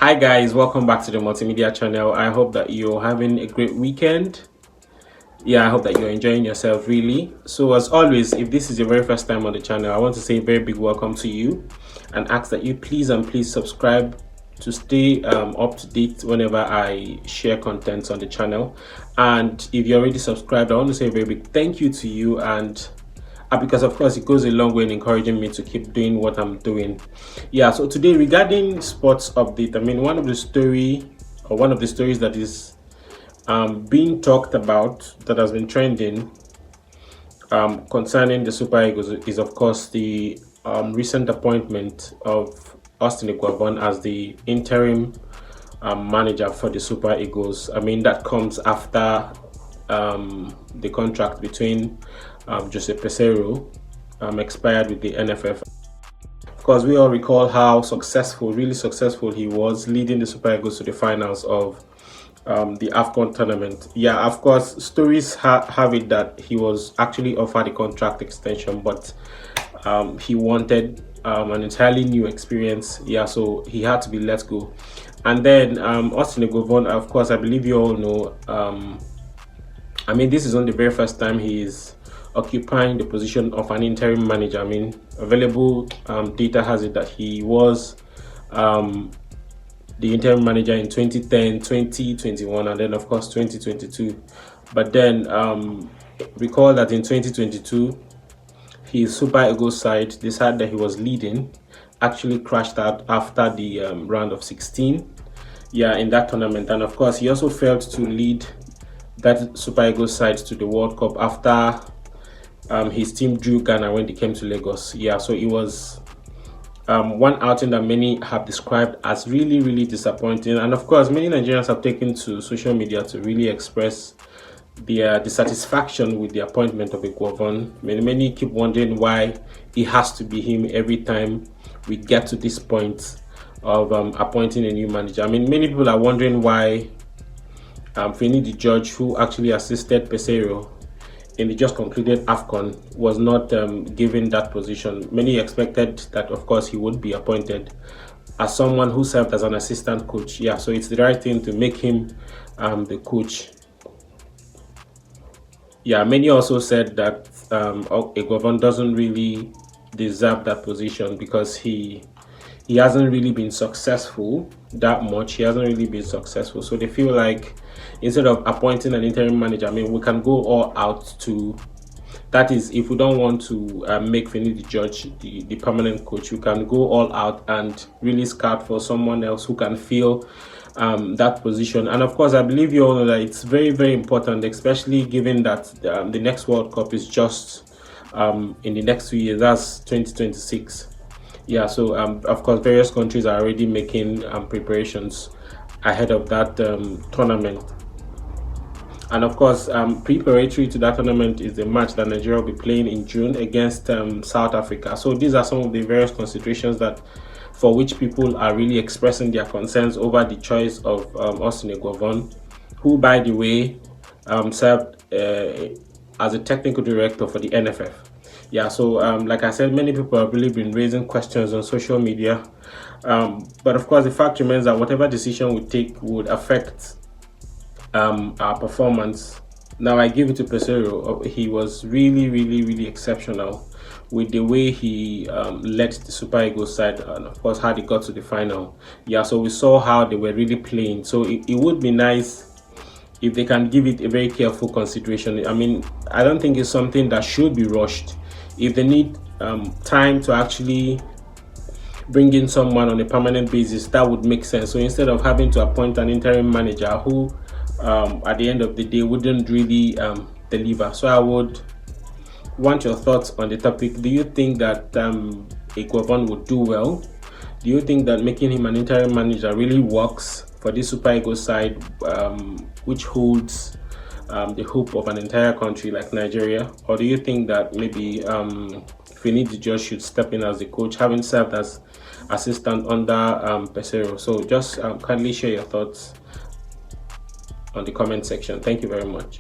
Hi guys, welcome back to the multimedia channel. I hope that you're having a great weekend. I hope that you're enjoying yourself really. So as always, if this is your very first time on the channel, I want to say a very big welcome to you and ask that you please subscribe to stay up to date whenever I share content on the channel. And if you're already subscribed, I want to say a very big thank you to you, and because of course it goes a long way in encouraging me to keep doing what I'm doing. So today, regarding sports update, I mean, one of the stories that is being talked about, that has been trending concerning the Super Eagles, is of course the recent appointment of Eguavoen as the interim manager for the Super Eagles. I mean, that comes after the contract between Jose Peseiro expired with the NFF. Of course, we all recall how really successful he was, leading the Super Eagles to the finals of the AFCON tournament. Of course, stories have it that he was actually offered a contract extension, but he wanted an entirely new experience. So he had to be let go. And then Eguavoen, of course, I believe you all know, I mean, this is not the very first time he is occupying the position of an interim manager. I mean, available data has it that he was the interim manager in 2010, 2021, and then of course 2022. But then recall that in 2022, his Super Eagles side, the side that he was leading, actually crashed out after the round of 16 in that tournament. And of course, he also failed to lead that Super Eagles side to the World Cup after his team drew Ghana when they came to Lagos. So it was one outing that many have described as really disappointing. And of course, many Nigerians have taken to social media to really express their dissatisfaction with the appointment of Eguavoen. Many keep wondering why it has to be him every time we get to this point of appointing a new manager. I mean, many people are wondering why Finidi George, who actually assisted Peseiro in the just concluded AFCON, was not given that position. Many expected that, of course, he would be appointed as someone who served as an assistant coach. So it's the right thing to make him the coach. Many also said that Eguavoen doesn't really deserve that position because he hasn't really been successful that much. He hasn't really been successful. So they feel like instead of appointing an interim manager, I mean, we can go all out to, that is, if we don't want to make Finidi George the permanent coach, we can go all out and really scout for someone else who can fill that position. And of course, I believe you all know that it's very important, especially given that the next World Cup is just in the next 2 years. That's 2026. So of course, various countries are already making preparations ahead of that tournament. And of course, preparatory to that tournament is the match that Nigeria will be playing in June against South Africa. So these are some of the various considerations for which people are really expressing their concerns over the choice of Eguavoen, who, by the way, served as a technical director for the NFF. So like I said, many people have really been raising questions on social media, but of course the fact remains that whatever decision we take would affect our performance. Now, I give it to Peseiro. He was really exceptional with the way he led the Super Eagles side, and of course how they got to the final. So we saw how they were really playing. So it would be nice if they can give it a very careful consideration. I mean, I don't think it's something that should be rushed. If they need time to actually bring in someone on a permanent basis, that would make sense. So instead of having to appoint an interim manager who at the end of the day wouldn't really deliver. So I would want your thoughts on the topic. Do you think that Eguavoen would do well? Do you think that making him an interim manager really works for this Super Eagles side, which holds the hope of an entire country like Nigeria? Or do you think that maybe Finidi George should step in as the coach, having served as assistant under Peseiro? So just kindly share your thoughts on the comment section. Thank you very much.